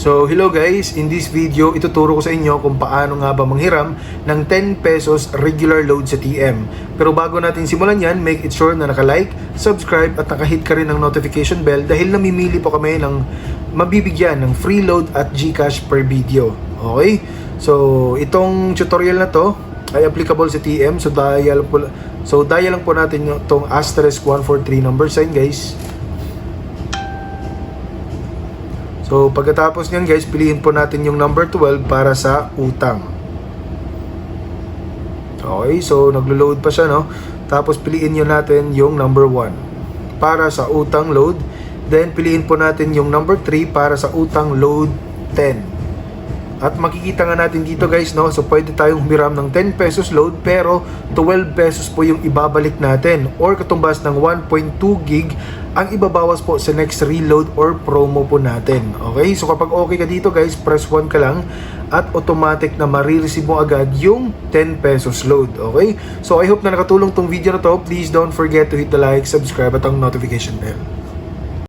So hello guys, in this video ituturo ko sa inyo kung paano nga ba manghiram ng 10 pesos regular load sa TM. Pero bago natin simulan yan, make it sure na naka-like, subscribe at naka-hit ka rin ng notification bell dahil namimili po kami ng mabibigyan ng free load at GCash per video. Okay? So itong tutorial na to ay applicable sa TM, so dial lang po natin itong *143 number sign guys. So pagkatapos nyan guys, piliin po natin yung number 12 para sa utang. Okay, so naglo-load pa siya, no? Tapos piliin nyo natin yung number 1 para sa utang load. Then piliin po natin yung number 3 para sa utang load 10. At makikita nga natin dito guys, no? So pwede tayong humiram ng 10 pesos load pero 12 pesos po yung ibabalik natin, or katumbas ng 1.2 gig ang ibabawas po sa next reload or promo po natin. Okay? So kapag okay ka dito guys, press 1 ka lang at automatic na marireceive mo agad yung 10 pesos load. Okay? So I hope na nakatulong tong video na to. Please don't forget to hit the like, subscribe at ang notification bell.